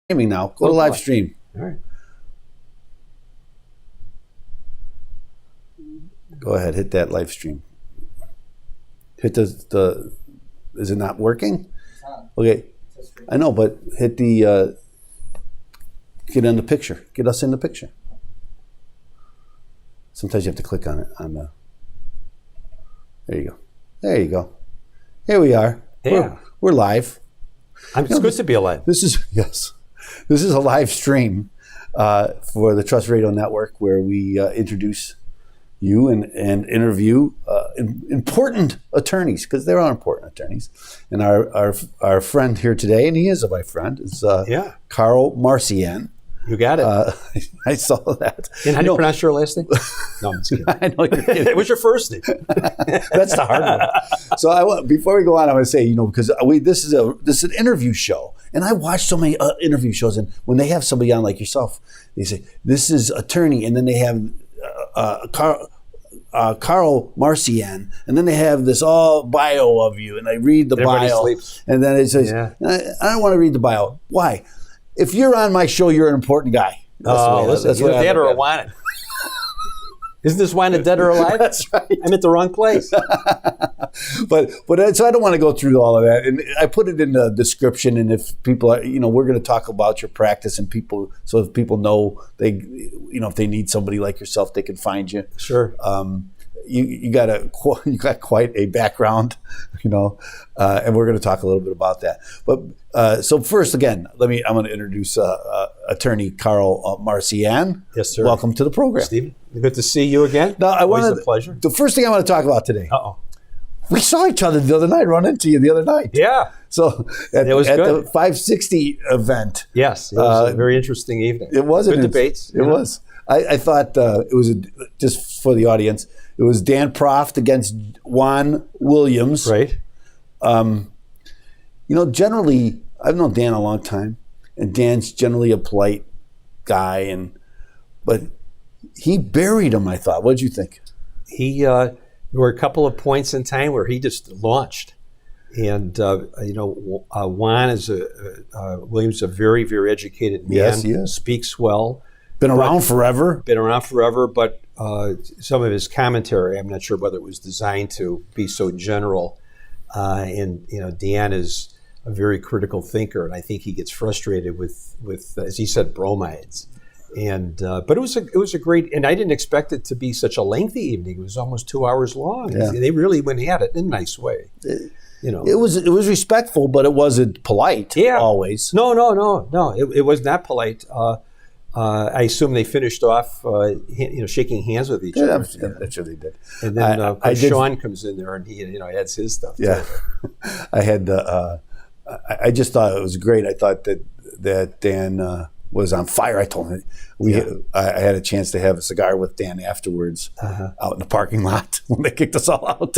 Streaming now. Go to live stream. All right. Go ahead, hit that live stream. Hit the is it not working? Okay. I know, but hit the get in the picture. Get us in the picture. Sometimes you have to click on it there you go. There you go. Here we are. Yeah. We're live. It's good to be alive. This is a live stream for the Trust Radio Network where we introduce you and interview important attorneys, because there are important attorneys. And our friend here today, and he is my friend, is Carl Marcyan. You got it. I saw that. And how do you pronounce your last name? No, I'm just kidding. I know you're kidding. What's your first name? That's the hard one. So before we go on, I want to say, because this is an interview show, and I watch so many interview shows, and when they have somebody on like yourself, they say this is attorney, and then they have Carl Marcyan, and then they have this all bio of you, and I read the Everybody bio, sleeps. and then it says, I don't want to read the bio. Why? If you're on my show, you're an important guy. That's either dead or wanted. Isn't this wanted dead or alive? That's right. I'm at the wrong place. but so I don't want to go through all of that, and I put it in the description. And if people are, we're going to talk about your practice, and so if people know if they need somebody like yourself, they can find you. Sure. You got quite a background, and we're going to talk a little bit about that. But so first, again, I'm going to introduce Attorney Carl Marcyan. Yes, sir. Welcome to the program, Stephen. Good to see you again. No, Always a pleasure. The first thing I want to talk about today. Uh-oh. We saw each other the other night. Run into you the other night. Yeah. So at the 560 event. Yes, it was a very interesting evening. It was good debates. It was. I thought it was just for the audience. It was Dan Proft against Juan Williams. Right. Generally, I've known Dan a long time, and Dan's generally a polite guy, but he buried him, I thought. What did you think? There were a couple of points in time where he just launched. And, Juan is Williams is a very, very educated man. Yes, he is. Speaks well. Been around forever, but some of his commentary, I'm not sure whether it was designed to be so general. Dan is a very critical thinker, and I think he gets frustrated with as he said, bromides. And but it was a great, and I didn't expect it to be such a lengthy evening. It was almost 2 hours long. Yeah. They really went at it in a nice way. It was respectful, but it wasn't polite. Yeah. Always. No. It was not polite. I assume they finished off, shaking hands with each other. I'm sure they did. And then Sean comes in there, and he, adds his stuff. Yeah, I had. I just thought it was great. I thought that Dan was on fire. I told him I had a chance to have a cigar with Dan afterwards out in the parking lot when they kicked us all out.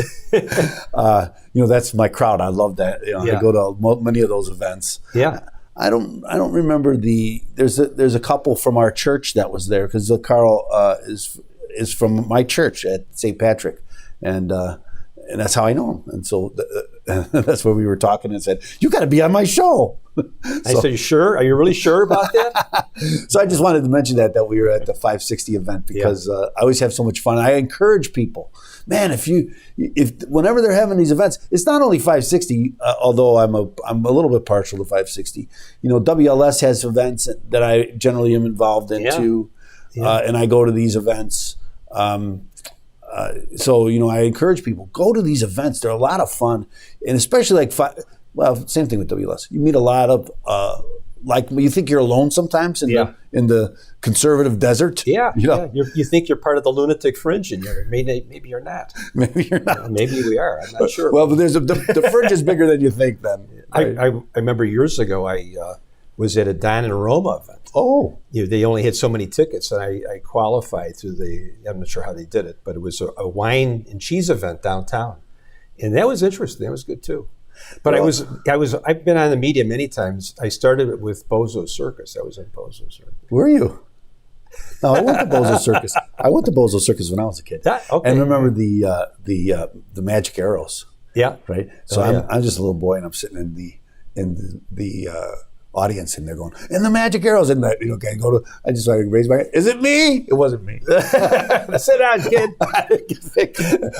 That's my crowd. I love that. I go to many of those events. Yeah. I don't remember there's a couple from our church that was there, because Carl is from my church at St. Patrick, and that's how I know him. And so that's where we were talking and said, "You got to be on my show." I said, "You sure? Are you really sure about that?" So I just wanted to mention that we were at the 560 event, because I always have so much fun. I encourage people, man, if whenever they're having these events, it's not only 560, although I'm a little bit partial to 560. WLS has events that I generally am involved in too, and I go to these events. So I encourage people, go to these events. They're a lot of fun, and especially same thing with WLS. You meet a lot of you think you're alone sometimes in the conservative desert. Yeah, you think you're part of the lunatic fringe, and maybe you're not. Maybe you're not. Maybe we are. I'm not sure. Well, but the fringe is bigger than you think. Then I remember years ago I was at a Dine and Roma event. Oh, they only had so many tickets, and I qualified through I'm not sure how they did it, but it was a wine and cheese event downtown, and that was interesting. That was good too. But I've been on the media many times. I started with Bozo Circus. I was in Bozo Circus. Were you? No, I went to Bozo Circus. I went to Bozo Circus when I was a kid. Okay. And remember the magic arrows. Yeah. Right. So I'm just a little boy, and I'm sitting in the audience, and they're going, and the magic arrows, and that, okay, I just started to raise my hand. Is it me? It wasn't me. Sit down, kid.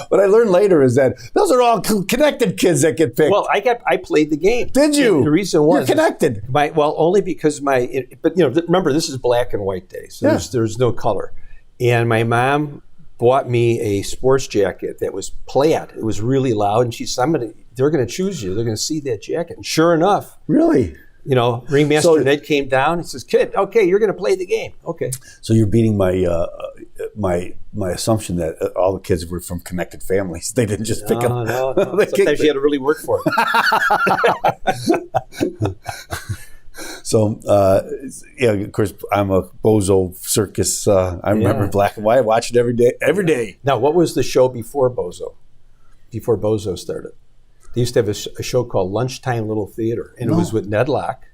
What I learned later is that those are all connected kids that get picked. Well, I played the game. Did you? The reason was you're connected. Only because but remember, this is black and white day, so there's no color. And my mom bought me a sports jacket that was plaid. It was really loud, and she said, they're going to choose you. They're going to see that jacket. And sure enough, really. Ringmaster Ned came down and says, "Kid, okay, you're going to play the game." Okay. So you're beating my my assumption that all the kids were from connected families. They didn't just pick them. No. Sometimes you had to really work for it. So, of course, I'm a bozo circus. I remember black and white. I watched it every day. Now, what was the show before Bozo? Before Bozo started? They used to have a show called Lunchtime Little Theater, and it was with Ned Locke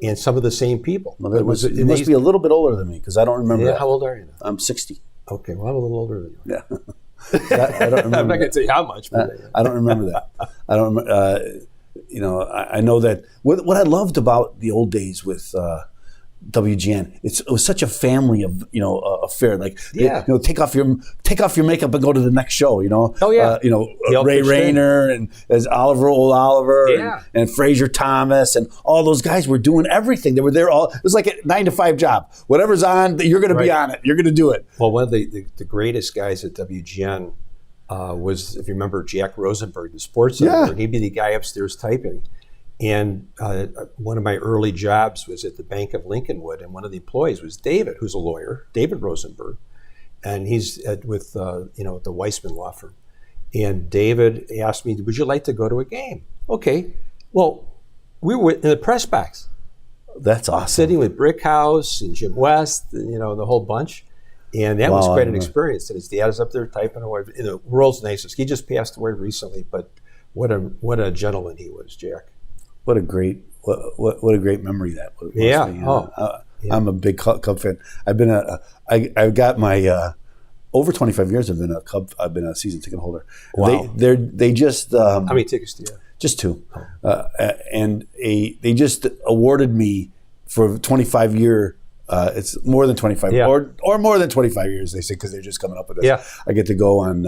and some of the same people. Well, you must be a little bit older than me, because I don't remember that. How old are you now? I'm 60. Okay, well, I'm a little older than you. Yeah. I don't remember. I'm not going to tell you how much. But I don't remember that. I don't remember. I know that what I loved about the old days with WGN, it was such a family of affair. Like take off your makeup and go to the next show. Oh yeah. Ray Rayner and as old Oliver and Fraser Thomas and all those guys were doing everything. They were there all. It was like a 9-to-5 job. Whatever's on, you're going to be on it. You're going to do it. Well, one of the greatest guys at WGN was, if you remember, Jack Rosenberg, the sports editor. He'd be the guy upstairs typing. And one of my early jobs was at the Bank of Lincolnwood, and one of the employees was David, who's a lawyer, David Rosenberg, and he's with the Weissman Law Firm. And David asked me, "Would you like to go to a game?" Okay. Well, we were in the press box. That's awesome. Sitting with Brickhouse and Jim West, and, the whole bunch. And that was quite an experience. And his dad is up there typing away. The world's nicest. He just passed away recently, but what a gentleman he was, Jack. What a great memory that was. Yeah. I'm a big Cub fan. I've got my over 25 years. I've been a season ticket holder. Wow. They just how many tickets do you have? Just 2, and they just awarded me for 25-year. It's more than 25 or more than 25 years. They say, because they're just coming up with this. Yeah. I get to go on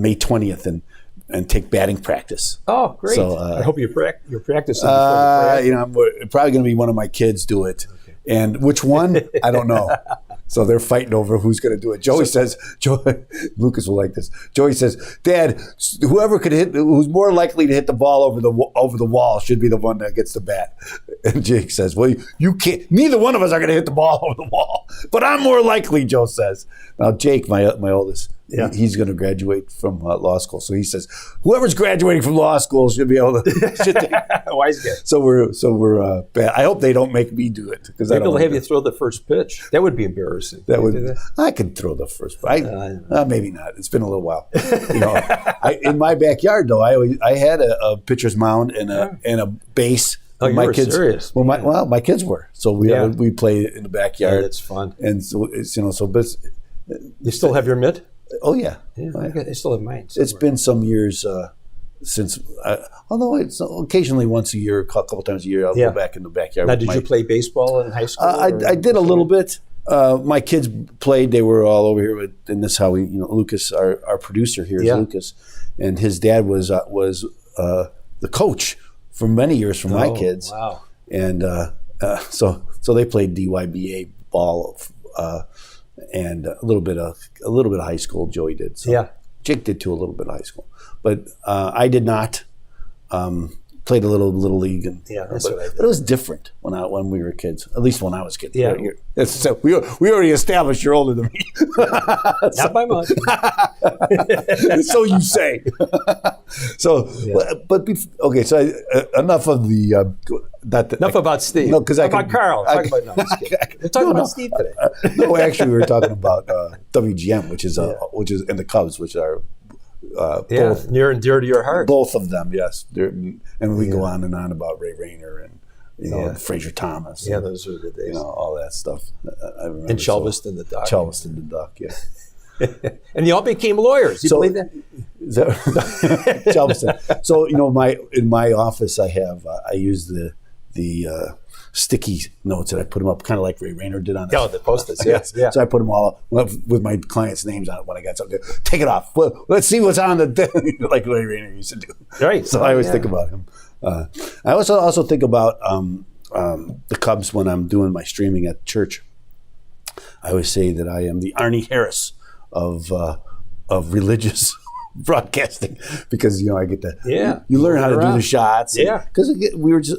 May 20th and take batting practice. Oh, great! So, I hope you're practicing. I'm probably going to be one of my kids do it, and which one I don't know. So they're fighting over who's going to do it. Lucas will like this. Joey says, "Dad, whoever who's more likely to hit the ball over the wall should be the one that gets the bat." And Jake says, "Well, you can't. Neither one of us are going to hit the ball over the wall, but I'm more likely." Joe says. Now Jake, my oldest, he's going to graduate from law school. So he says, "Whoever's graduating from law school should be able to." Wise guy. So we're bad. I hope they don't make me do it, because maybe they'll have you throw the first pitch. That would be embarrassing. I could throw the first. Maybe not. It's been a little while. In my backyard though, I had a pitcher's mound and a base. Oh, my were kids, serious. Well, my kids were. So we played in the backyard. Yeah, that's fun. And so it's but you still have your mitt? Oh yeah. I still have mine. It's been some years since, although it's occasionally once a year, a couple times a year, I'll go back in the backyard. Now, did you play baseball in high school? I did a little bit. My kids played. They were all over here, and this is how Lucas, our producer here is Lucas, and his dad was the coach for many years for my kids. Wow! And so they played DYBA ball, and a little bit of high school. Joey did. So Jake did too, a little bit of high school, but I did not. Played a little league, that's what I did. But it was different when we were kids. At least when I was a kid. Yeah. So we already established you're older than me. Not by much. So you say. So, okay. So enough of the. Enough about Steve. No, because about Carl. We're talking about Steve today. No, actually, we were talking about WGM, which is and the Cubs, which are. Both, near and dear to your heart. Both of them, yes. And we go on and on about Ray Rayner and Fraser Thomas. Yeah, those are the days. All that stuff. I remember. And Chelveston the Duck. Chelveston the Duck, yeah. And you all became lawyers. You believe that? Chelveston. So in my office I use the sticky notes, and I put them up kind of like Ray Rayner did on this. Oh, the Post-its, yes. Yeah. So I put them all up with my clients' names on it when I got something. Take it off. Well, let's see what's on the like Ray Rayner used to do. Right. So I always think about him. I also think about the Cubs when I'm doing my streaming at church. I always say that I am the Arnie Harris of religious broadcasting, because I get to you learn how to do the shots, because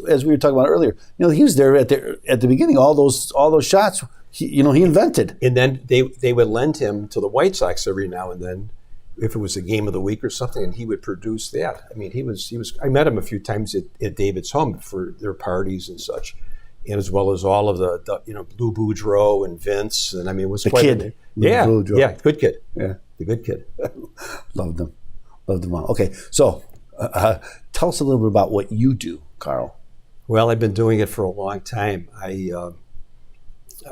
as we were talking about earlier, he was there at the beginning, all those shots he invented, and then they would lend him to the White Sox every now and then if it was a game of the week or something, and he would produce that. I mean, he was I met him a few times at David's home for their parties and such, and as well as all of the Lou Boudreau and Vince, and I mean, it was quite kid. Good kid. Yeah. The good kid. Loved them all. Okay, so tell us a little bit about what you do, Carl. Well, I've been doing it for a long time.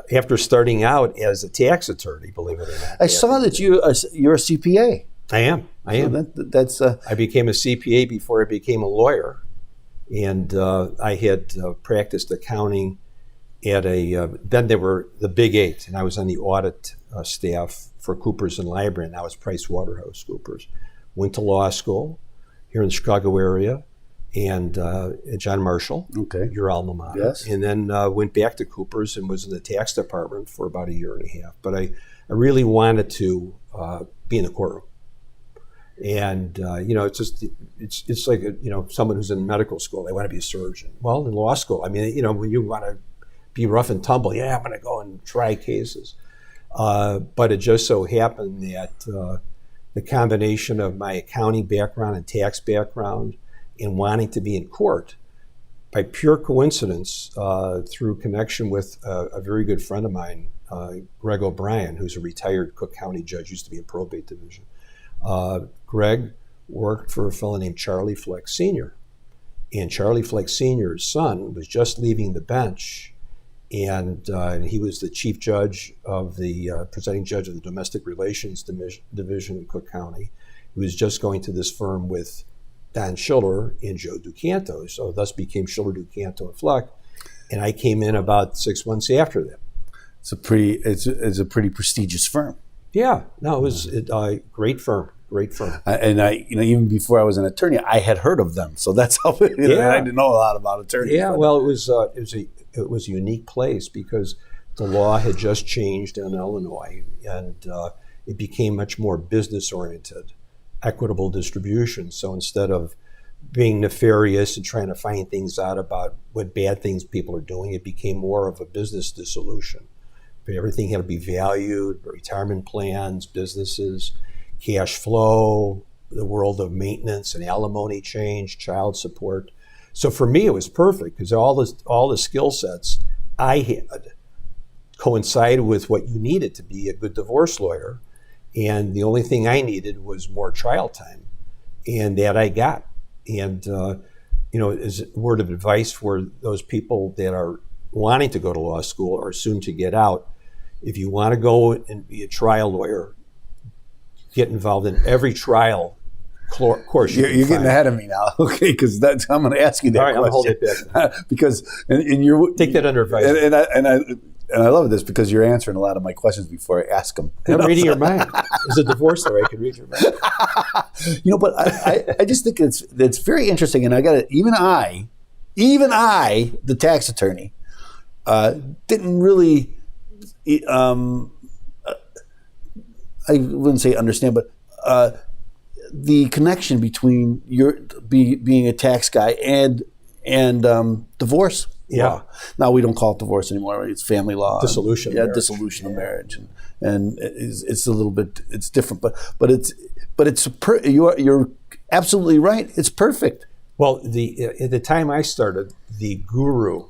After starting out as a tax attorney, believe it or not. I saw that you're a CPA. I am. That's. I became a CPA before I became a lawyer, and I had practiced accounting at then there were the Big Eight, and I was on the audit staff for Coopers and Lybrand, and now it's PricewaterhouseCoopers. Went to law school here in the Chicago area, and at John Marshall, your alma mater. Yes. And then went back to Coopers and was in the tax department for about a year and a half. But I really wanted to be in the courtroom. And it's like someone who's in medical school, they want to be a surgeon. Well, in law school, I mean, when you want to be rough and tumble, I'm going to go and try cases. But it just so happened that the combination of my accounting background and tax background and wanting to be in court, by pure coincidence, through connection with a very good friend of mine, Greg O'Brien, who's a retired Cook County judge, used to be in probate division. Greg worked for a fellow named Charlie Fleck Sr. And Charlie Fleck Sr.'s son was just leaving the bench, and he was the chief judge of the presiding judge of the Domestic Relations Division in Cook County. He was just going to this firm with Don Schiller and Joe Ducanto, so thus became Schiller, Ducanto, and Fleck. And I came in about 6 months after that. It's a pretty prestigious firm. Yeah, no, it was a great firm. Great firm. And even before I was an attorney, I had heard of them. So that's how I didn't know a lot about attorneys. Yeah, well, it was a unique place because the law had just changed in Illinois, and it became much more business oriented, equitable distribution. So instead of being nefarious and trying to find things out about what bad things people are doing, it became more of a business dissolution. Everything had to be valued, retirement plans, businesses, cash flow, the world of maintenance and alimony change, child support. So for me, it was perfect because all the skill sets I had coincided with what you needed to be a good divorce lawyer. And the only thing I needed was more trial time. And that I got. And, as a word of advice for those people that are wanting to go to law school or soon to get out, if you want to go and be a trial lawyer, get involved in every trial course. You're getting ahead of me now, okay? Because I'm going to ask you that question. All right, I'll hold it back. Because and you're take that under advice. And I love this because you're answering a lot of my questions before I ask them. I'm reading your mind. As a divorce lawyer, I can read your mind. But I just think it's very interesting, and I got to even I, the tax attorney, didn't really. I wouldn't say understand, but the connection between being a tax guy and divorce. Yeah. Law. Now we don't call it divorce anymore. Right? It's family law. Dissolution. Dissolution of marriage, and it's a little bit different, but you're absolutely right. It's perfect. Well, at the time I started, the guru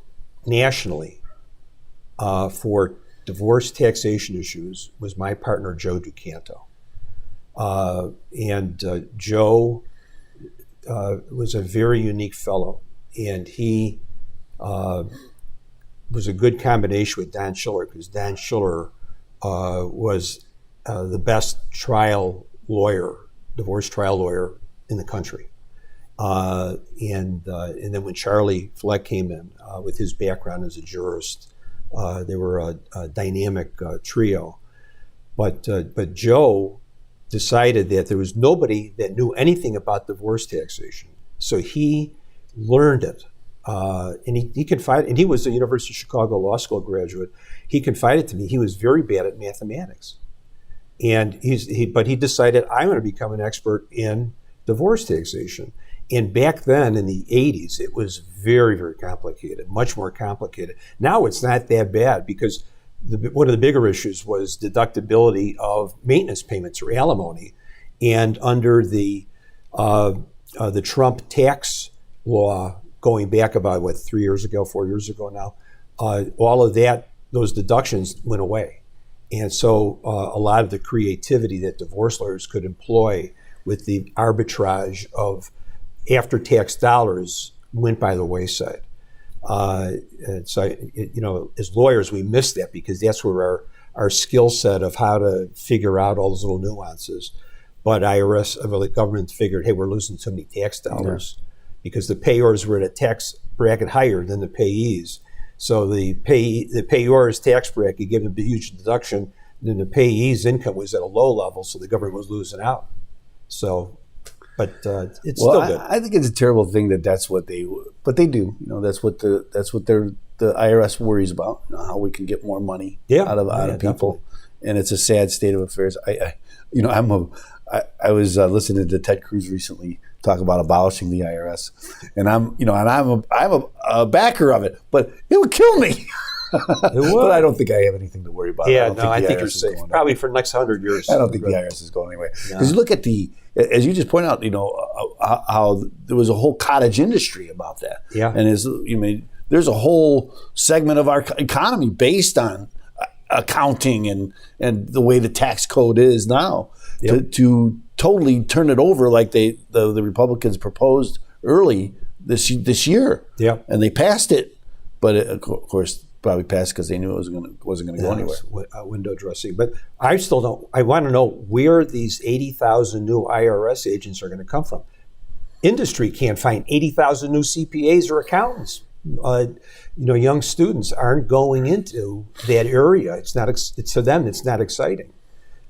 nationally for divorce taxation issues was my partner, Joe Ducanto. And Joe was a very unique fellow, and he was a good combination with Don Schiller, because Don Schiller was the best divorce trial lawyer in the country. And then when Charlie Fleck came in with his background as a jurist, they were a dynamic trio. But Joe decided that there was nobody that knew anything about divorce taxation, so he learned it. And he confided, and he was a University of Chicago Law School graduate. He confided to me he was very bad at mathematics, and but he decided, I'm going to become an expert in divorce taxation. And back then in the 80s, it was very, very complicated, much more complicated. Now it's not that bad because one of the bigger issues was deductibility of maintenance payments or alimony, and under the Trump tax law going back about 4 years ago now, all of those deductions went away. And so a lot of the creativity that divorce lawyers could employ with the arbitrage of after-tax dollars went by the wayside. And so, as lawyers, we miss that because that's where our skill set of how to figure out all those little nuances. But the government figured, hey, we're losing so many tax dollars because the payors were at a tax bracket higher than the payees. So the payors tax bracket gave them a huge deduction, and then the payees' income was at a low level, so the government was losing out. So, but it's still good. I think it's a terrible thing that's what they do. That's what the IRS worries about. How we can get more money out of people, and it's a sad state of affairs. I was listening to Ted Cruz recently talk about abolishing the IRS, and I'm a backer of it, but it would kill me. But I don't think I have anything to worry about. Yeah, I think you're safe. Probably for the next 100 years. I don't think the IRS is going anywhere. Because you look at as you just pointed out, how there was a whole cottage industry about that. Yeah. And there's a whole segment of our economy based on accounting and the way the tax code is now. Yep. To totally turn it over like the Republicans proposed early this year. Yeah. And they passed it, but of course probably passed because they knew it wasn't going to go anywhere. Window dressing. But I want to know where these 80,000 new IRS agents are going to come from. Industry can't find 80,000 new CPAs or accountants. Young students aren't going into that area. It's to them, it's not exciting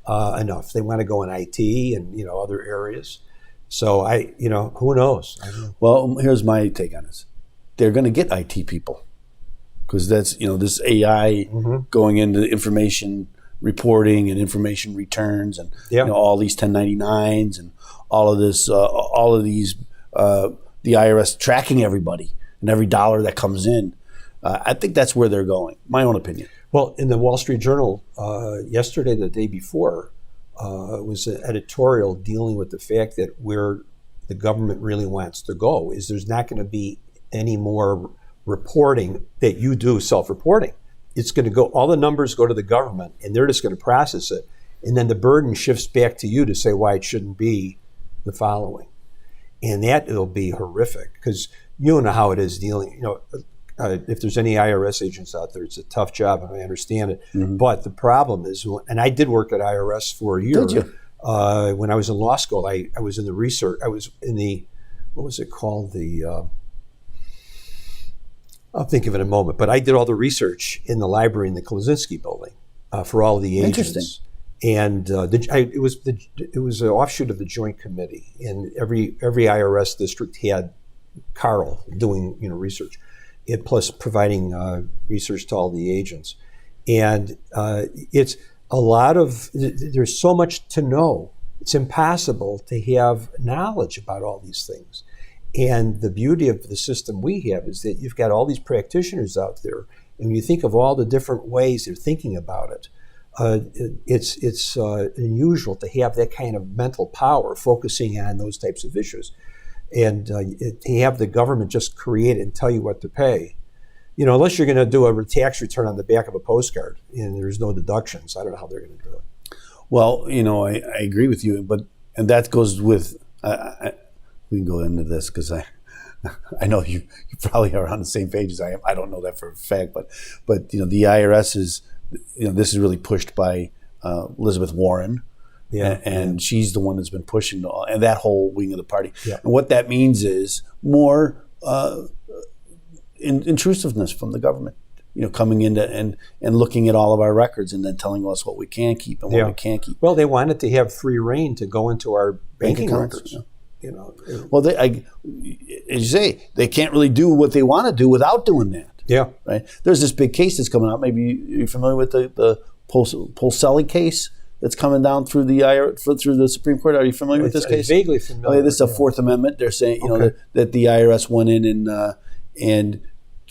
enough. They want to go in IT and other areas. So who knows? I don't know. Well, here's my take on this. They're going to get IT people because that's this AI going into information reporting and information returns and all these 1099s and all of this, all of these the IRS tracking everybody and every dollar that comes in. I think that's where they're going. My own opinion. Well, in the Wall Street Journal yesterday, the day before, was an editorial dealing with the fact that where the government really wants to go is there's not going to be any more reporting that you do, self-reporting. It's going to go, all the numbers go to the government and they're just going to process it. And then the burden shifts back to you to say why it shouldn't be the following. And that will be horrific because you know how it is dealing, if there's any IRS agents out there, it's a tough job, and I understand it. Mm-hmm. But the problem is, and I did work at IRS for a year. Did you? When I was in law school, I was in the research. I was in what was it called? I'll think of it in a moment. But I did all the research in the library in the Klozinski building for all of the agents. Interesting. And it was an offshoot of the Joint Committee, and every IRS district had Carl doing research. Plus providing research to all the agents. And it's a lot of, there's so much to know. It's impossible to have knowledge about all these things. And the beauty of the system we have is that you've got all these practitioners out there, and when you think of all the different ways they're thinking about it, it's unusual to have that kind of mental power focusing on those types of issues. And to have the government just create it and tell you what to pay, unless you're going to do a tax return on the back of a postcard and there's no deductions, I don't know how they're going to do it. Well, I agree with you, and that goes with, we can go into this because I know you probably are on the same page as I am. I don't know that for a fact, but the IRS is, this is really pushed by Elizabeth Warren, And she's the one that's been pushing and that whole wing of the party. Yeah. And what that means is more intrusiveness from the government. Coming into and looking at all of our records and then telling us what we can keep and what we can't keep. Well, they wanted to have free reign to go into our banking records. Well, as you say, they can't really do what they want to do without doing that. Yeah. Right. There's this big case that's coming out. Maybe you're familiar with the Polselli case that's coming down through the Supreme Court. Are you familiar with this case? Vaguely familiar. This is a Fourth Amendment. They're saying that the IRS went in and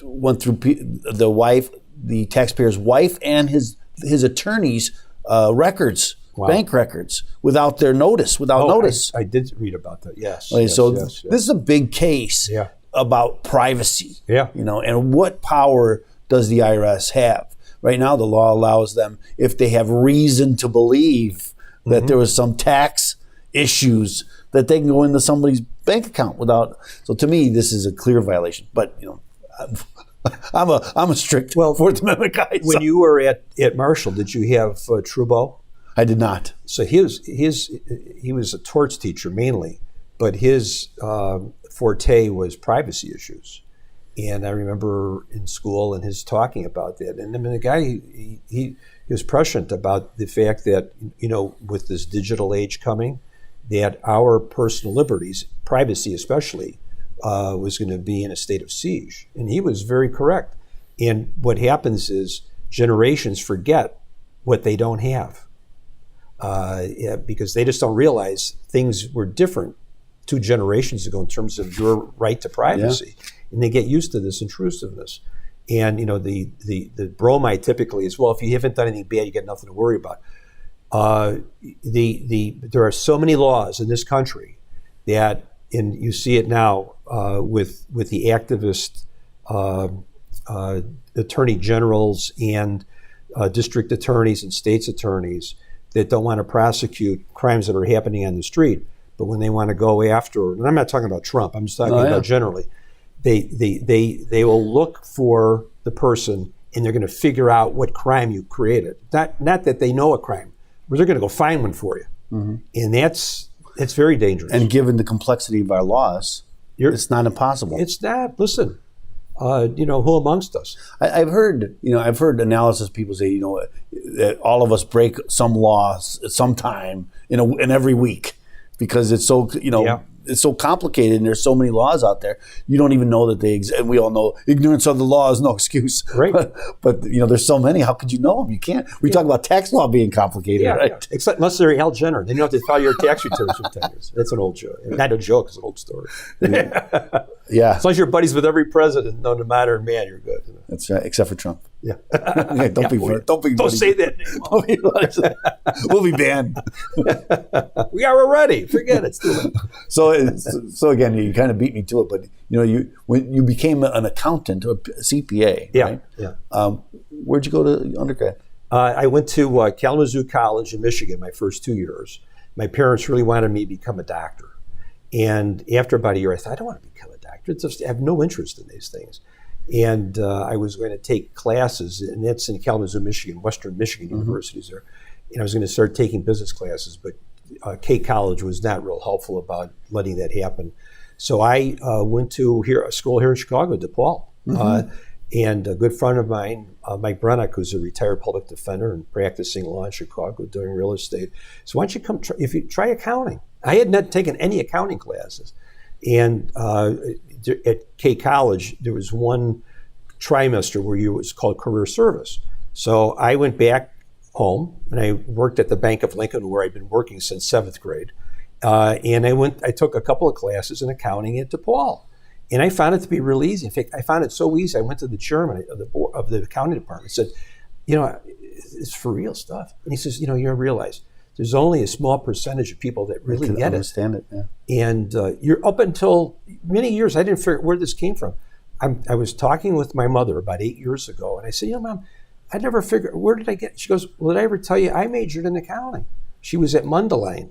went through the taxpayer's wife and his attorney's records, bank records, without their notice, notice. I did read about that. Yes. Okay, this is a big case about privacy. Yeah. And what power does the IRS have? Right now, the law allows them, if they have reason to believe that there was some tax issues, that they can go into somebody's bank account without. So to me, this is a clear violation. But I'm a strict Fourth Amendment guy. When you were at Marshall, did you have Trudeau? I did not. So he was a torts teacher mainly, but his forte was privacy issues. And I remember in school and his talking about that. And I mean, the guy he was prescient about the fact that with this digital age coming, that our personal liberties, privacy especially, was going to be in a state of siege. And he was very correct. And what happens is generations forget what they don't have. Because they just don't realize things were different 2 generations ago in terms of your right to privacy. Yeah. And they get used to this intrusiveness. And the bromide typically is, well, if you haven't done anything bad, you got nothing to worry about. There are so many laws in this country that, and you see it now with the activist attorney generals and district attorneys and state's attorneys that don't want to prosecute crimes that are happening on the street, but when they want to go after, and I'm not talking about Trump, I'm just talking about generally, they will look for the person and they're going to figure out what crime you created. Not that they know a crime, but they're going to go find one for you. Mm-hmm. And that's very dangerous. And given the complexity of our laws, it's not impossible. It's not. Listen, who amongst us? I've heard analysis. People say, that all of us break some laws at some time in every week because it's so, it's so complicated and there's so many laws out there. You don't even know that they exist. And we all know ignorance of the law is no excuse. Right. But there's so many. How could you know them? You can't. We talk about tax law being complicated, right? Yeah. Except unless they're Al Jenner. Then you don't have to file your tax returns for 10 years. That's an old joke. Not a joke, it's an old story. Yeah. As long as you're buddies with every president, no matter man, you're good. That's right, except for Trump. Yeah. Don't say that name. We'll be banned. We are already. Forget it. It's too late. So again, you kind of beat me to it, but when you became an accountant or a CPA, right? Yeah. Where'd you go to undergrad? I went to Kalamazoo College in Michigan my first 2 years. My parents really wanted me to become a doctor. And after about a year, I thought, I don't want to become a doctor. I have no interest in these things. And I was going to take classes, and that's in Kalamazoo, Michigan, Western Michigan universities there. And I was going to start taking business classes, but K College was not real helpful about letting that happen. So I went to a school here in Chicago, DePaul. And a good friend of mine, Mike Brennick, who's a retired public defender and practicing law in Chicago doing real estate. So why don't you come, try accounting? I had not taken any accounting classes. And at K College, there was one trimester where it was called career service. So I went back home and I worked at the Bank of Lincoln where I'd been working since 7th grade. And I took a couple of classes in accounting at DePaul. And I found it to be really easy. In fact, I found it so easy. I went to the chairman of the board of the accounting department and said, it's for real stuff. And he says, you realize there's only a small percentage of people that really get understand it. Yeah. And you're up until many years, I didn't figure out where this came from. I was talking with my mother about 8 years ago, and I said, Mom, I never figured, where did I get? She goes, well, did I ever tell you I majored in accounting? She was at Mundelein.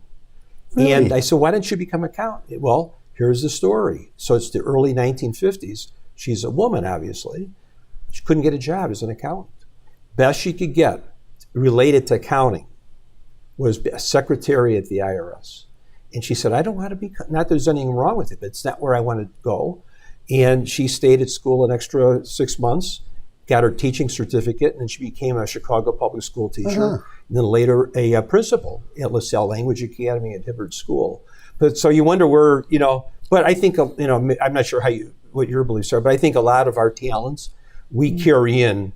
Really? And I said, why didn't you become an accountant? Well, here's the story. So it's the early 1950s. She's a woman, obviously. She couldn't get a job as an accountant. Best she could get related to accounting was a secretary at the IRS. And she said, I don't want to be, not that there's anything wrong with it, but it's not where I want to go. And she stayed at school an extra 6 months, got her teaching certificate, and then she became a Chicago public school teacher, and then later a principal at LaSalle Language Academy at Hibbard School. But so you wonder where, but I think, I'm not sure what your beliefs are, but I think a lot of our talents we carry in,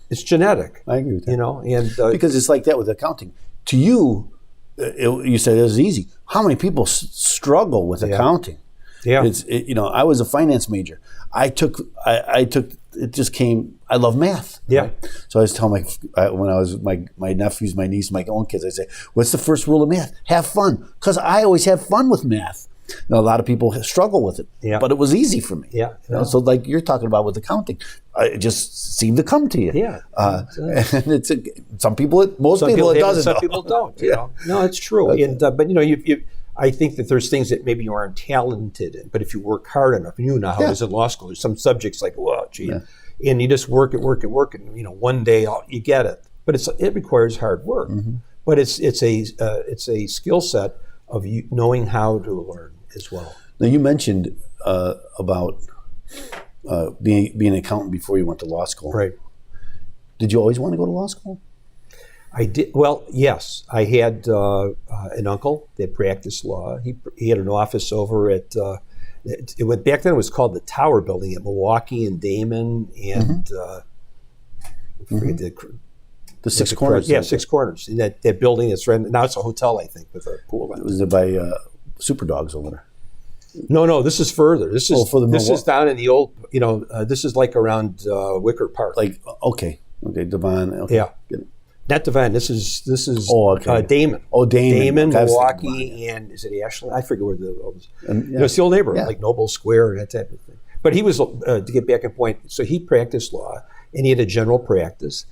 it's genetic. I agree with that. And because it's like that with accounting. To you, you said it was easy. How many people struggle with accounting? Yeah. I was a finance major. It just came, I love math. Yeah. Right? So I was telling when I was my nephews, my niece, my own kids, I say, what's the first rule of math? Have fun. Because I always have fun with math. A lot of people struggle with it, but it was easy for me. Yeah. So like you're talking about with accounting, it just seemed to come to you. Yeah. And most people it doesn't. Some people don't. No, it's true. Okay. And but I think that there's things that maybe you aren't talented in, but if you work hard enough, and you know how it is in law school, there's some subjects like, well, gee, and you just work it, and one day you get it. But it requires hard work. Mm-hmm. But it's a skill set of you knowing how to learn as well. Now you mentioned about being an accountant before you went to law school. Right. Did you always want to go to law school? I did. Well, yes. I had an uncle that practiced law. He had an office over at back then it was called the Tower Building at Milwaukee and Damon and I forget the Six Corners. Yeah, Six Corners. And that building that's right now, it's a hotel, I think, with a pool. It was by Super Dogs over there. No, this is further. This is down in the old. This is like around Wicker Park. Okay, Devon. Okay. Yeah. Not Devon. This is Damon. Oh, Damon. Milwaukee, and is it Ashland? I forget where it's the old neighborhood, like Noble Square and that type of thing. But he was, to get back in point, so he practiced law, and he had a general practice.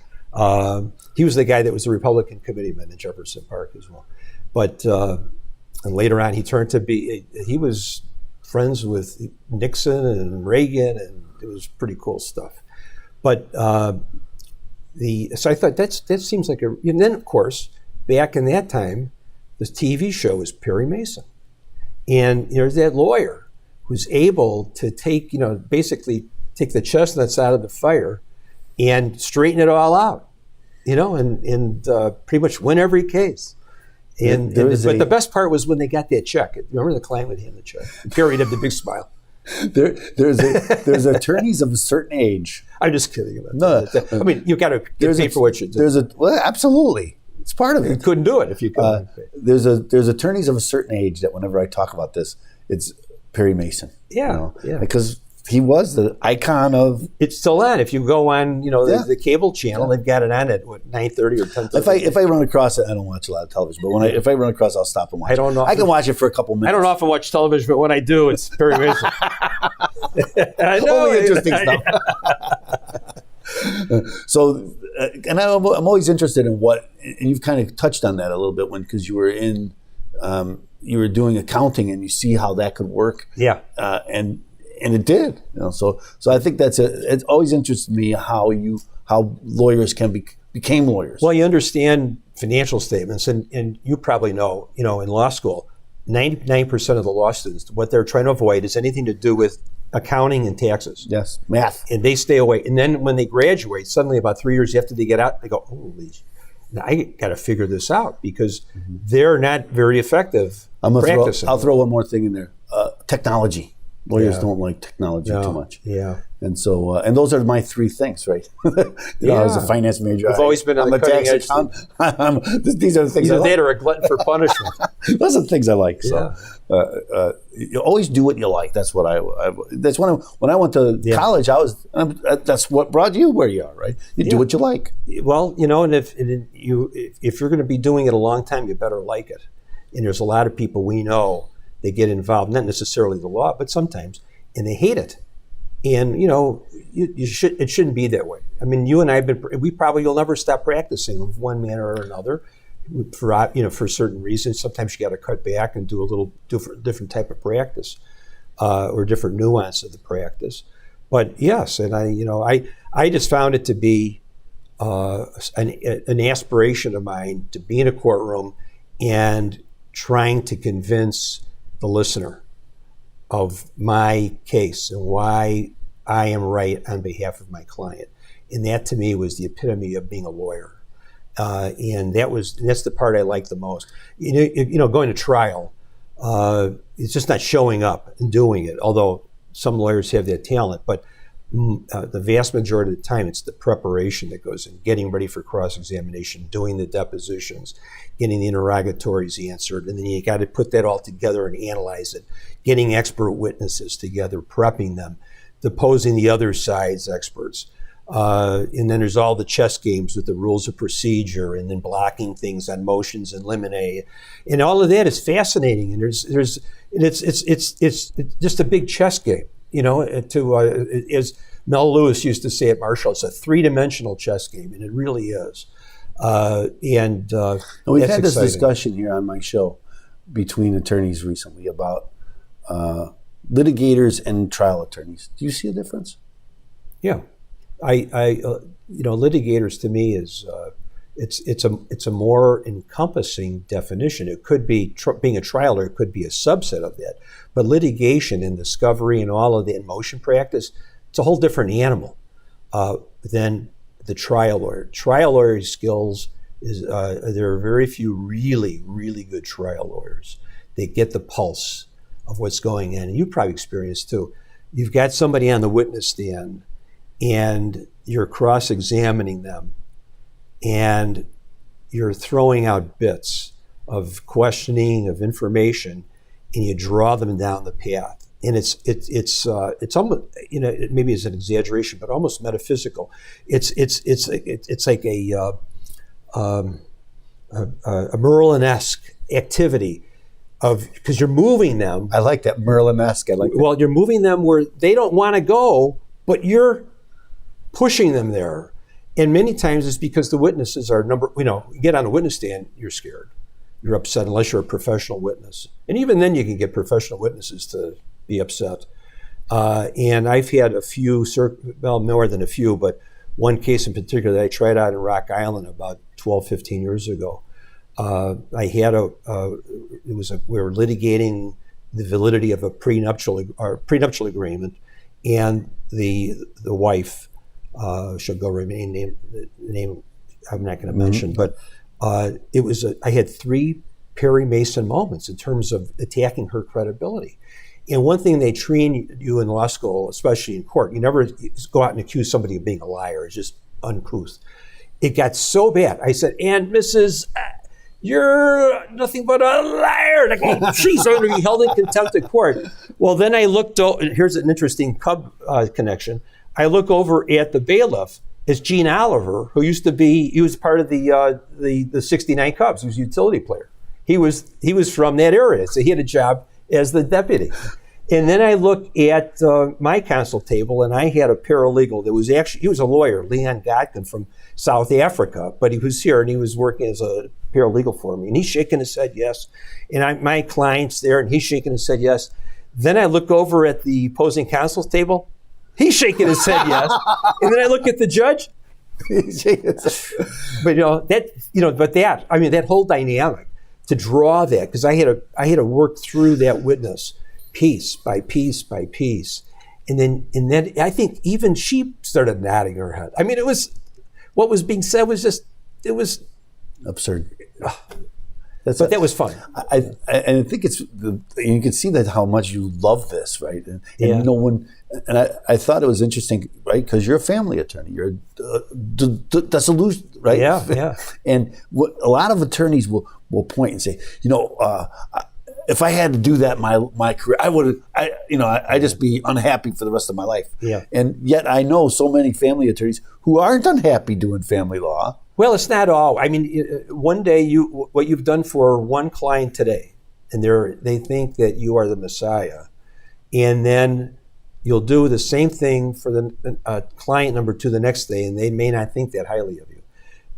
He was the guy that was the Republican committeeman in Jefferson Park as well. But and later on, he turned to he was friends with Nixon and Reagan, and it was pretty cool stuff. But so I thought that seems like and then of course back in that time, the TV show was Perry Mason, and there's that lawyer who's able to basically take the chestnuts out of the fire and straighten it all out, and pretty much win every case. But the best part was when they got that check. Remember, the client would hand the check. Perry'd have the big smile. There's attorneys of a certain age. I'm just kidding about that. I mean, you've got to get paid for what you do. Absolutely. It's part of it. You couldn't do it if you couldn't. There's attorneys of a certain age that whenever I talk about this, it's Perry Mason. Yeah. Because he was the icon of. It's still on. If you go on, the cable channel, they've got it on at 9:30 or 10:30. If I run across it, I don't watch a lot of television. But if I run across, I'll stop and watch. I don't know. I can watch it for a couple minutes. I don't often watch television, but when I do, it's Perry Mason. I know. Only interesting stuff. So, and I'm always interested in and you've kind of touched on that a little bit because you were you were doing accounting and you see how that could work. Yeah. And it did. So I think it always interested me how lawyers became lawyers. Well, you understand financial statements, and you probably know, in law school, 99% of the law students, what they're trying to avoid is anything to do with accounting and taxes. Yes, math. And they stay away. And then when they graduate, suddenly about 3 years after they get out, they go, holy, now I got to figure this out because they're not very effective practicing. I'll throw one more thing in there. Technology. Lawyers don't like technology too much. Yeah. And so, and those are my three things, right? I was a finance major. I've always been on the cutting edge. These are the things I like. Either that or a glutton for punishment. Those are the things I like. So, you always do what you like. That's what that's when I went to college, that's what brought you where you are, right? You do what you like. Well, and if you're going to be doing it a long time, you better like it. And there's a lot of people we know, they get involved, not necessarily the law, but sometimes, and they hate it. And it shouldn't be that way. I mean, you and I you'll never stop practicing of one manner or another, for certain reasons. Sometimes you got to cut back and do a little different type of practice, or different nuance of the practice. But yes, and I just found it to be an aspiration of mine to be in a courtroom and trying to convince the listener of my case and why I am right on behalf of my client. And that to me was the epitome of being a lawyer. And that's the part I like the most. Going to trial, it's just not showing up and doing it, although some lawyers have that talent, but the vast majority of the time it's the preparation that goes in, getting ready for cross-examination, doing the depositions, getting the interrogatories answered, and then you got to put that all together and analyze it, getting expert witnesses together, prepping them, deposing the other side's experts. And then there's all the chess games with the rules of procedure, and then blocking things on motions and limine, and all of that is fascinating. And it's just a big chess game, as Mel Lewis used to say at Marshall, it's a three-dimensional chess game, and it really is. And we've had this exciting discussion here on my show between attorneys recently about litigators and trial attorneys. Do you see a difference? Yeah. Litigators to me is it's a more encompassing definition. It could be being a trial lawyer, it could be a subset of that. But litigation and discovery and all of the motion practice, it's a whole different animal than the trial lawyer. Trial lawyer skills there are very few really, really good trial lawyers. They get the pulse of what's going on, and you probably experienced too. You've got somebody on the witness stand, and you're cross-examining them, and you're throwing out bits of questioning, of information, and you draw them down the path. And it's almost, maybe it's an exaggeration, but almost metaphysical. It's like a Merlin-esque activity because you're moving them. I like that Merlin-esque. I like that. Well, you're moving them where they don't want to go, but you're pushing them there. And many times it's because the witnesses are you get on a witness stand, you're scared. You're upset unless you're a professional witness. And even then you can get professional witnesses to be upset. And I've had a few, more than a few, but one case in particular that I tried out in Rock Island about 12, 15 years ago. We were litigating the validity of a prenuptial agreement, and the wife, shall go remain name I'm not going to mention, but I had three Perry Mason moments in terms of attacking her credibility. And one thing they train you in law school, especially in court, you never go out and accuse somebody of being a liar. It's just uncouth. It got so bad. I said, "And Mrs. You're nothing but a liar." Like, oh, geez, I'm going to be held in contempt of court. Well, then I looked, here's an interesting Cub connection. I look over at the bailiff. It's Gene Oliver, who he was part of the 69 Cubs. He was a utility player. He was from that area, so he had a job as the deputy. And then I look at my counsel table, and I had a paralegal that he was a lawyer, Leon Godkin from South Africa, but he was here and he was working as a paralegal for me. And he's shaking his head yes. And my client's there and he's shaking his head yes. Then I look over at the opposing counsel's table. He's shaking his head yes. And then I look at the judge. But that whole dynamic to draw that, because I had to work through that witness piece by piece by piece. And then I think even she started nodding her head. I mean, what was being said was absurd. But that was fun. I think you can see that how much you love this, right? And I thought it was interesting, right? Because you're a family attorney, you're a solution, right? Yeah. And what a lot of attorneys will point and say, if I had to do that my career, I'd just be unhappy for the rest of my life. Yeah. And yet I know so many family attorneys who aren't unhappy doing family law. Well, it's not all. I mean, one day what you've done for one client today, and they think that you are the Messiah, and then you'll do the same thing for the client number 2 the next day, and they may not think that highly of you.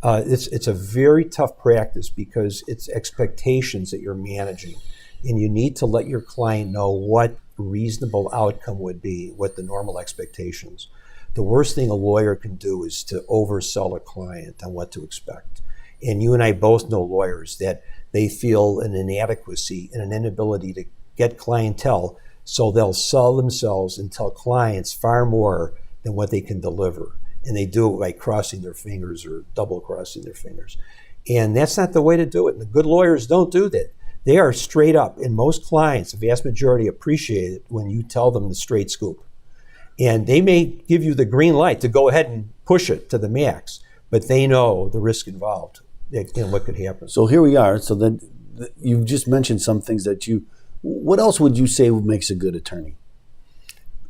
It's a very tough practice because it's expectations that you're managing, and you need to let your client know what reasonable outcome would be, what the normal expectations. The worst thing a lawyer can do is to oversell a client on what to expect. And you and I both know lawyers that they feel an inadequacy and an inability to get clientele, so they'll sell themselves and tell clients far more than what they can deliver. And they do it by crossing their fingers or double crossing their fingers. And that's not the way to do it. And the good lawyers don't do that. They are straight up. And most clients, the vast majority, appreciate it when you tell them the straight scoop. And they may give you the green light to go ahead and push it to the max, but they know the risk involved and what could happen. So here we are. So then you've just mentioned some things what else would you say makes a good attorney?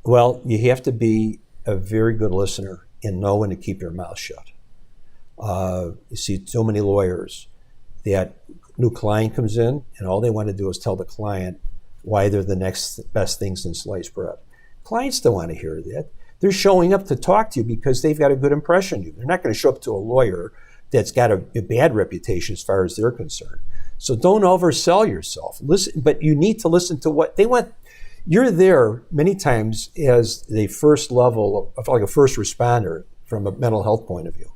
Well, you have to be a very good listener and know when to keep your mouth shut. You see so many lawyers that new client comes in and all they want to do is tell the client why they're the next best thing since sliced bread. Clients don't want to hear that. They're showing up to talk to you because they've got a good impression of you. They're not going to show up to a lawyer that's got a bad reputation as far as they're concerned. So don't oversell yourself. Listen, but you need to listen to what they want. You're there many times as the first level of like a first responder from a mental health point of view.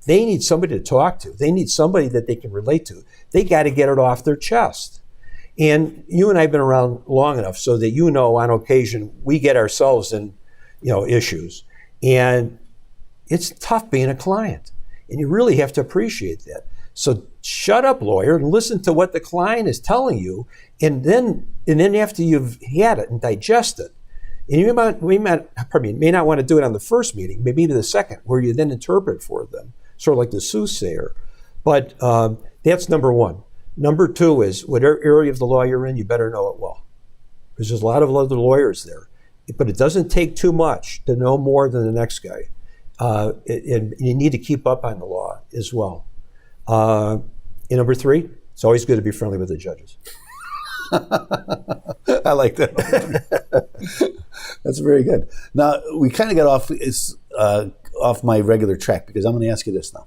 They need somebody to talk to. They need somebody that they can relate to. They got to get it off their chest. And you and I have been around long enough so that you know on occasion we get ourselves in issues. And it's tough being a client. And you really have to appreciate that. So shut up, lawyer, and listen to what the client is telling you. And then after you've had it and digest it, and you may not want to do it on the first meeting, maybe the second, where you then interpret for them, sort of like the soothsayer. But that's number one. Number two is whatever area of the law you're in, you better know it well. Because there's a lot of other lawyers there. But it doesn't take too much to know more than the next guy. And you need to keep up on the law as well. And number three, it's always good to be friendly with the judges. I like that. That's very good. Now, we kind of got off my regular track because I'm going to ask you this now.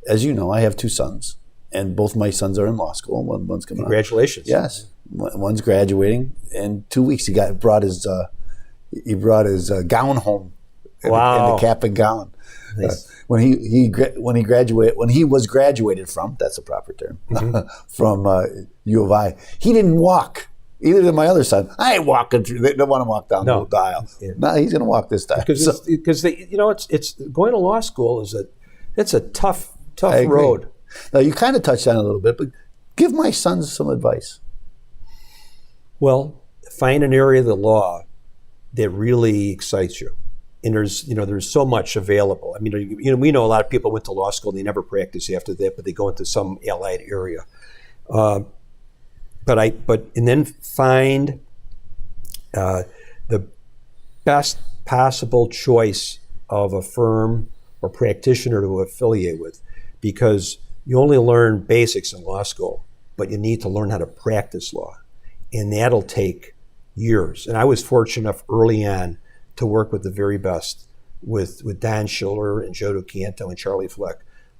As you know, I have two sons, and both my sons are in law school. One's coming out. Congratulations. Yes. One's graduating. In 2 weeks, he brought his gown home. Wow. In the cap and gown. Nice. When he was graduated from, that's a proper term, from U of I, he didn't walk. Either than my other son, I ain't walking through. They don't want to walk down the aisle. Yeah. No, he's going to walk this time. Because it's going to law school it's a tough road. Now you kind of touched on it a little bit, but give my sons some advice. Well, find an area of the law that really excites you. And there's so much available. I mean, we know a lot of people went to law school and they never practice after that, but they go into some allied area. And then find the best possible choice of a firm or practitioner to affiliate with, because you only learn basics in law school, but you need to learn how to practice law, and that'll take years. And I was fortunate enough early on to work with the very best, with Don Schiller and Joe Ducanto and Charlie Fleck.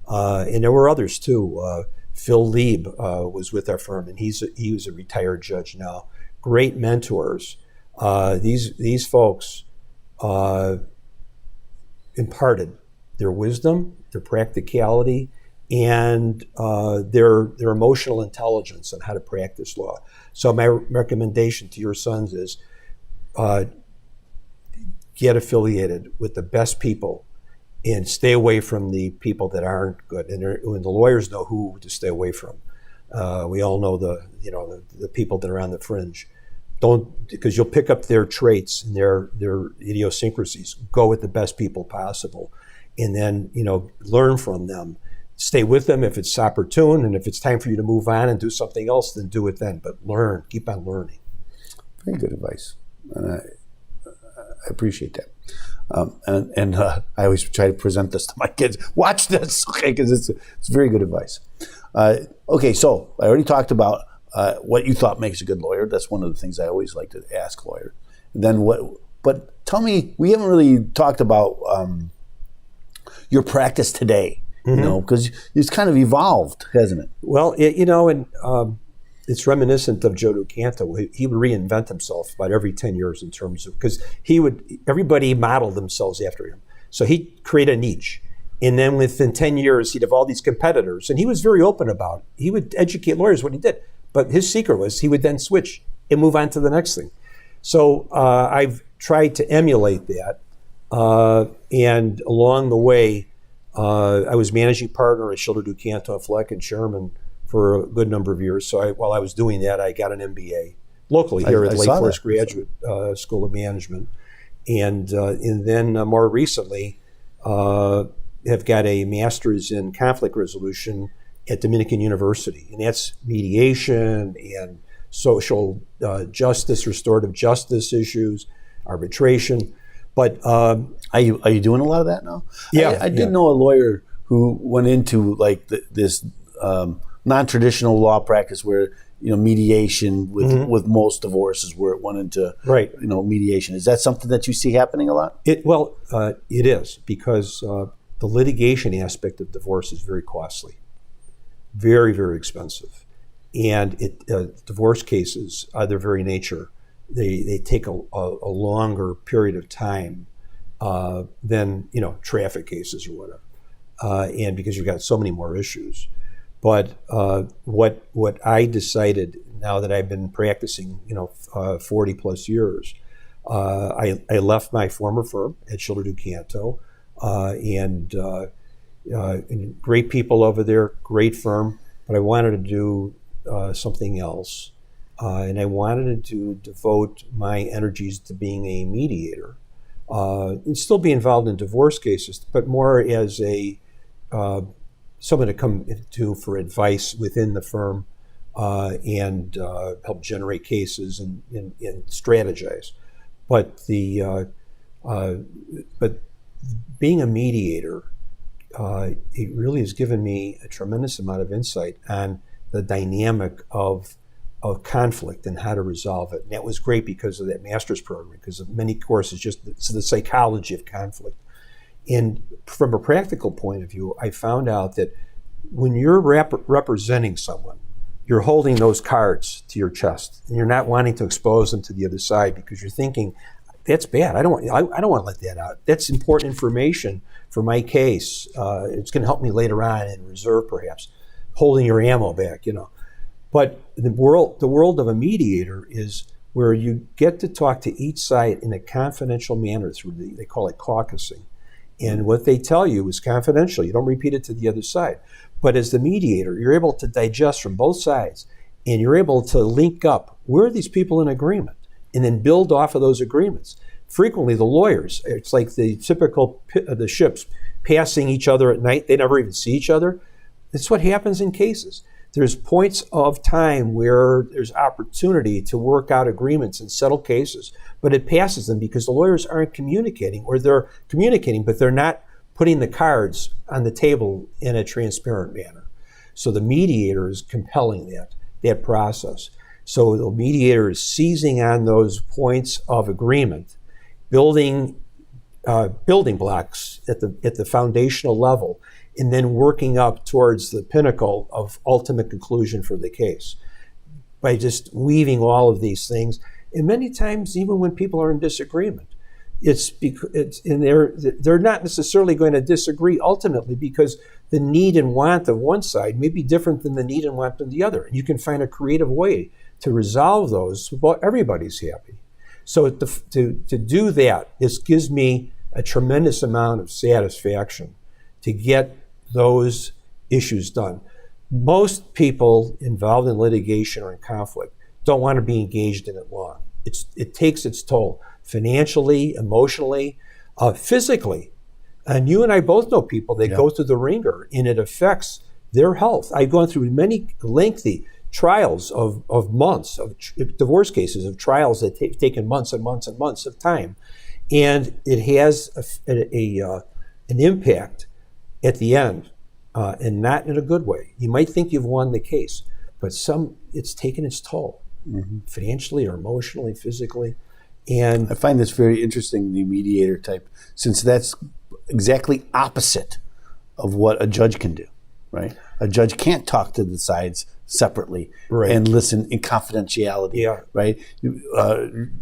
And there were others too. Phil Lieb was with our firm, and he was a retired judge now. Great mentors. These folks imparted their wisdom, their practicality, and their emotional intelligence on how to practice law. So my recommendation to your sons is get affiliated with the best people and stay away from the people that aren't good. And the lawyers know who to stay away from. We all know the people that are on the fringe. Because you'll pick up their traits and their idiosyncrasies. Go with the best people possible, and then learn from them. Stay with them if it's opportune, and if it's time for you to move on and do something else, then do it then. But learn, keep on learning. Very good advice, and I appreciate that. And I always try to present this to my kids. Watch this, okay? Because it's very good advice. Okay, so I already talked about what you thought makes a good lawyer. That's one of the things I always like to ask lawyers. And then but tell me, we haven't really talked about your practice today, because it's kind of evolved, hasn't it? Well, it's reminiscent of Joe Ducanto. He would reinvent himself about every 10 years in terms of, because everybody modeled themselves after him. So he'd create a niche. And then within 10 years, he'd have all these competitors. And he was very open about it. He would educate lawyers what he did. But his secret was he would then switch and move on to the next thing. So I've tried to emulate that. And along the way, I was managing partner at Schilder, Canto, Fleck, and Sherman for a good number of years. So while I was doing that, I got an MBA locally here at Lake Forest Graduate School of Management. And then more recently, have got a master's in conflict resolution at Dominican University. And that's mediation and social justice, restorative justice issues, arbitration. But are you doing a lot of that now? Yeah, I did know a lawyer who went into like this non-traditional law practice where mediation with most divorces, where it went into mediation. Is that something that you see happening a lot? It is, because the litigation aspect of divorce is very costly, very, very expensive, and divorce cases, by their very nature, they take a longer period of time than traffic cases or whatever, and because you've got so many more issues. But what I decided, now that I've been practicing 40 plus years, I left my former firm at Schilder Canto, and great people over there, great firm, but I wanted to do something else. And I wanted to devote my energies to being a mediator, and still be involved in divorce cases, but more as someone to come to for advice within the firm, and help generate cases and strategize. But but being a mediator, it really has given me a tremendous amount of insight on the dynamic of conflict and how to resolve it. And that was great because of that master's program, because of many courses, just the psychology of conflict. And from a practical point of view, I found out that when you're representing someone, you're holding those cards to your chest, and you're not wanting to expose them to the other side because you're thinking, that's bad. I don't want to let that out. That's important information for my case. It's going to help me later on in reserve, perhaps. Holding your ammo back, But the world of a mediator is where you get to talk to each side in a confidential manner through they call it caucusing. And what they tell you is confidential. You don't repeat it to the other side. But as the mediator, you're able to digest from both sides, and you're able to link up, where are these people in agreement? And then build off of those agreements. Frequently, the lawyers, it's like the typical the ships passing each other at night. They never even see each other. That's what happens in cases. There's points of time where there's opportunity to work out agreements and settle cases, but it passes them because the lawyers aren't communicating, or they're communicating, but they're not putting the cards on the table in a transparent manner. So the mediator is compelling that process. So the mediator is seizing on those points of agreement, building blocks at the foundational level, and then working up towards the pinnacle of ultimate conclusion for the case by just weaving all of these things. And many times, even when people are in disagreement, they're not necessarily going to disagree ultimately, because the need and want of one side may be different than the need and want of the other. And you can find a creative way to resolve those so everybody's happy. So to do that, this gives me a tremendous amount of satisfaction to get those issues done. Most people involved in litigation or in conflict don't want to be engaged in it long. It takes its toll financially, emotionally, physically. And you and I both know people that go through the ringer, and it affects their health. I've gone through many lengthy trials of months, of divorce cases, of trials that have taken months and months and months of time. And it has an impact at the end, and not in a good way. You might think you've won the case, but it's taken its toll, financially or emotionally, physically. And I find this very interesting, the mediator type, since that's exactly opposite of what a judge can do, right? A judge can't talk to the sides separately and listen in confidentiality, right?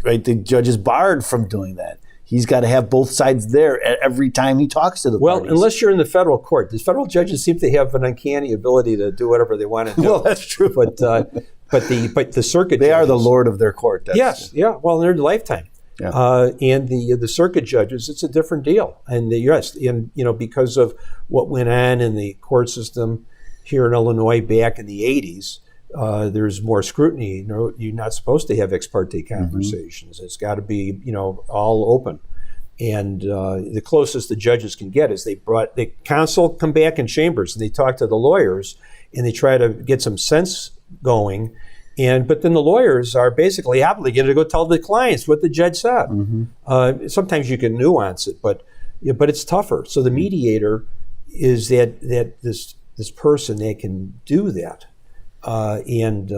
Right. The judge is barred from doing that. he's got to have both sides there every time he talks to the parties. Unless you're in the federal court. The federal judges seem to have an uncanny ability to do whatever they want to do. Well, that's true. But the circuit they judges, are the lord of their court. Yes, yeah. Well, they're lifetime. Yeah. And the circuit judges, it's a different deal. And because of what went on in the court system here in Illinois back in the 80s, there's more scrutiny. You're not supposed to have ex parte conversations. It's got to be, all open. And the closest the judges can get is the counsel come back in chambers and they talk to the lawyers and they try to get some sense going. But then the lawyers are basically obligated to go tell the clients what the judge said. Sometimes you can nuance it, but it's tougher. So the mediator is that this person that can do that. In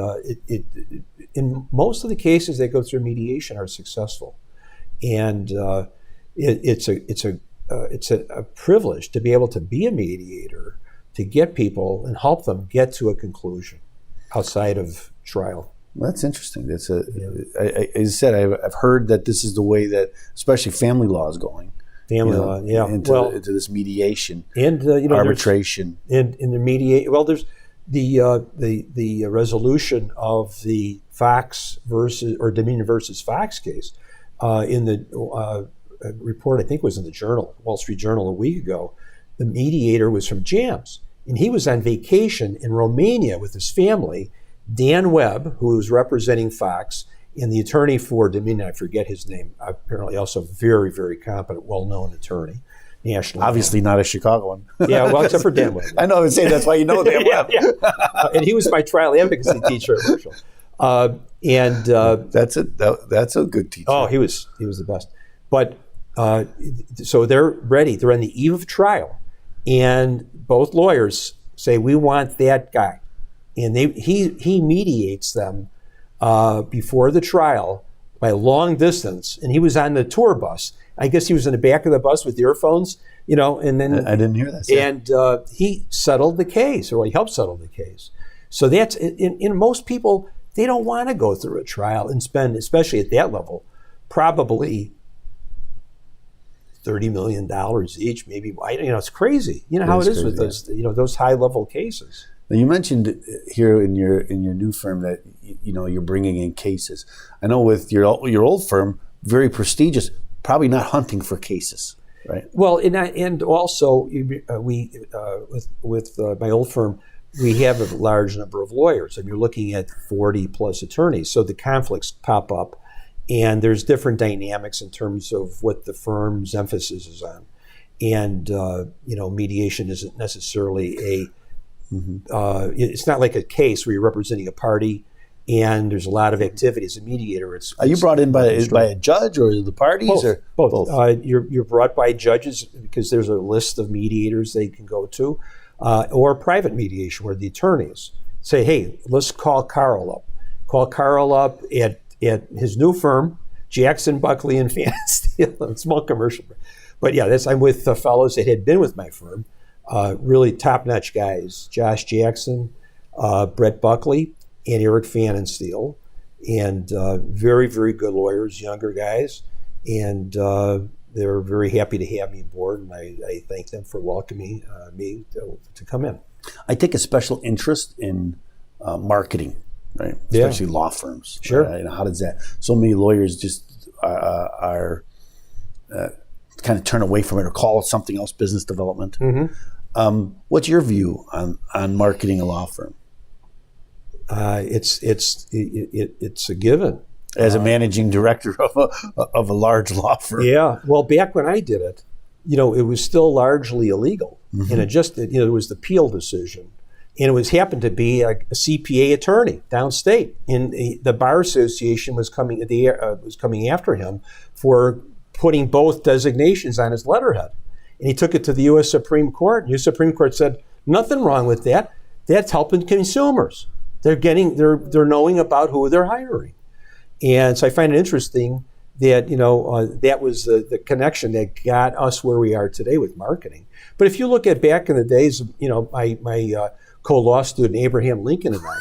most of the cases that go through mediation are successful, and it's a privilege to be able to be a mediator, to get people and help them get to a conclusion outside of trial. Well, that's interesting. As I said, I've heard that this is the way that, especially family law is going. Law, yeah. Into this mediation and arbitration. And in the mediate, there's the resolution of the Fox Dominion versus Fox case in the report. I think was in the Journal, Wall Street Journal, a week ago. The mediator was from JAMS, and he was on vacation in Romania with his family. Dan Webb, who was representing Fox, and the attorney for Dominion, I forget his name, apparently also very, very competent, well-known attorney, national. Obviously not a Chicago one. Yeah, well, except for Dan Webb. I know, I would say that's why you know Dan Webb. Yeah. And he was my trial advocacy teacher at Marshall. That's a good teacher. Oh, he was the best. But so they're ready. They're on the eve of trial, and both lawyers say, we want that guy. And he mediates them before the trial by long distance, and he was on the tour bus. I guess he was in the back of the bus with earphones, and then I didn't hear that. And he settled the case, or he helped settle the case. So that's in most people, they don't want to go through a trial and spend, especially at that level, probably $30 million each, maybe. It's crazy. You know how it is with those, those high level cases. Now, you mentioned here in your new firm that you're bringing in cases. I know with your old firm, very prestigious, probably not hunting for cases, right? Well, and also with my old firm, we have a large number of lawyers, and you're looking at 40 plus attorneys. So the conflicts pop up, and there's different dynamics in terms of what the firm's emphasis is on, and mediation isn't necessarily it's not like a case where you're representing a party and there's a lot of activity. As a mediator, are you brought in by a judge or the parties? Both. Or both. You're brought by judges because there's a list of mediators they can go to, or private mediation where the attorneys say, hey, let's call Carl up. Call Carl up at his new firm, Jackson, Buckley, and Fan Steel, small commercial. But yeah, I'm with fellows that had been with my firm. Really top-notch guys, Josh Jackson, Brett Buckley, and Eric Fan Steel, and very, very good lawyers, younger guys, and they're very happy to have me aboard, and I thank them for welcoming me to come in. I take a special interest in marketing, right? Especially law firms. Sure. Right? How does that? So many lawyers just are kind of turn away from it or call it something else, business development. What's your view on marketing a law firm? It's a given. As a managing director of a large law firm. Yeah. Well, back when I did it, it was still largely illegal, and it was the Peel decision, and it happened to be a CPA attorney downstate, and the Bar Association was coming after him for putting both designations on his letterhead. And he took it to the U.S. Supreme Court. And the U.S. Supreme Court said, nothing wrong with that. That's helping consumers. They're knowing about who they're hiring. And so I find it interesting that, that was the connection that got us where we are today with marketing. But if you look at back in the days, my co-law student, Abraham Lincoln, and I,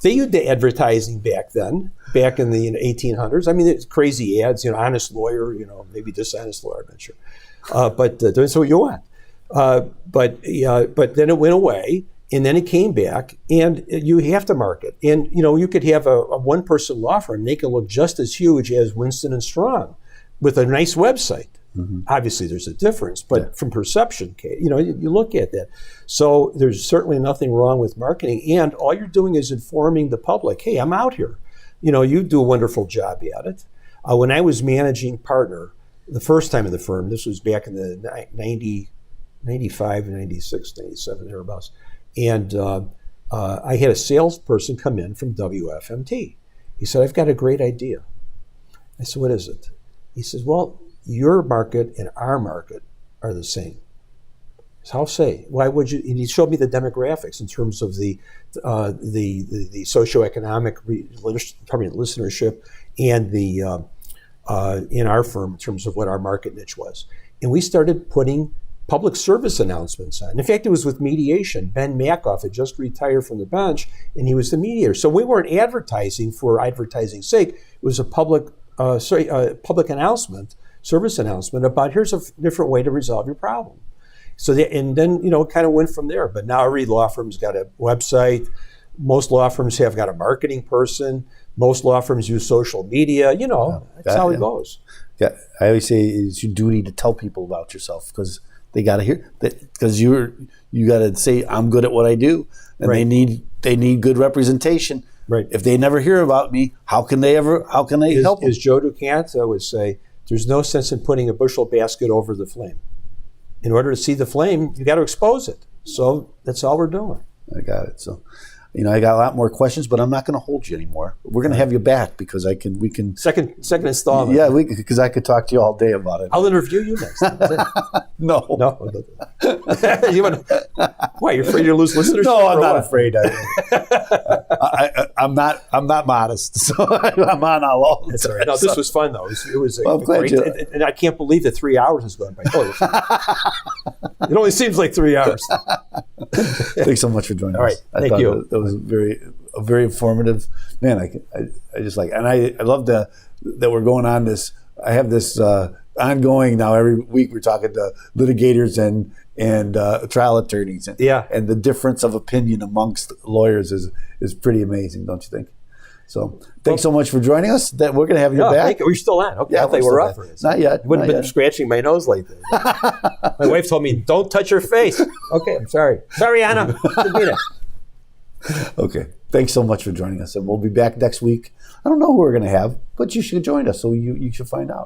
They used the advertising back then, back in the 1800s. I mean, it's crazy ads, honest lawyer, maybe dishonest lawyer, I'm not sure. But that's what you want. But then it went away, and then it came back, and you have to market. And, you could have a one-person law firm, make it look just as huge as Winston & Strawn with a nice website. Mm-hmm. Obviously, there's a difference, but from perception, you look at that. So there's certainly nothing wrong with marketing, and all you're doing is informing the public, hey, I'm out here. You do a wonderful job at it. When I was managing partner the first time in the firm, this was back in the 95, 96, 97, thereabouts, and I had a salesperson come in from WFMT. He said, I've got a great idea. I said, what is it? He says, well, your market and our market are the same. So I'll say, why would you? And he showed me the demographics in terms of the socioeconomic listenership and the in our firm in terms of what our market niche was. And we started putting public service announcements on. In fact, it was with mediation. Ben Makoff had just retired from the bench, and he was the mediator. So we weren't advertising for advertising's sake. It was a public announcement, service announcement about here's a different way to resolve your problem. So and then it kind of went from there. But now every law firm's got a website. Most law firms have got a marketing person. Most law firms use social media. That's how it goes. Yeah, I always say it's your duty to tell people about yourself because they got to hear that because you got to say I'm good at what I do, and they need good representation. Right. If they never hear about me, how can they help them? As Joe Ducanta would say, there's no sense in putting a bushel basket over the flame. In order to see the flame, you got to expose it. So that's all we're doing. I got it. So, I got a lot more questions, but I'm not going to hold you anymore. We're going to have you back because we can. Second installment. Yeah, because I could talk to you all day about it. I'll interview you next time. No. You want to, why, you're afraid to lose listeners? No, I'm not afraid. I'm not modest, so I'm on all the time. No, this was fun, though. It was great. And I can't believe that 3 hours has gone by. It only seems like 3 hours. Thanks so much for joining us. All right, thank you. That was very informative. Man, I just like, and I love that we're going on this. I have this ongoing now. Every week we're talking to litigators and trial attorneys. And the difference of opinion amongst lawyers is pretty amazing, don't you think? So thanks so much for joining us. That we're going to have you back. Thank you. We're still on. Okay, yeah, I thought we're up for this. Not yet. Wouldn't have been scratching my nose like that. My wife told me, "Don't touch your face." Okay, I'm sorry. Sorry, Anna. Okay. Thanks so much for joining us, and we'll be back next week. I don't know who we're going to have, but you should join us, so you should find out.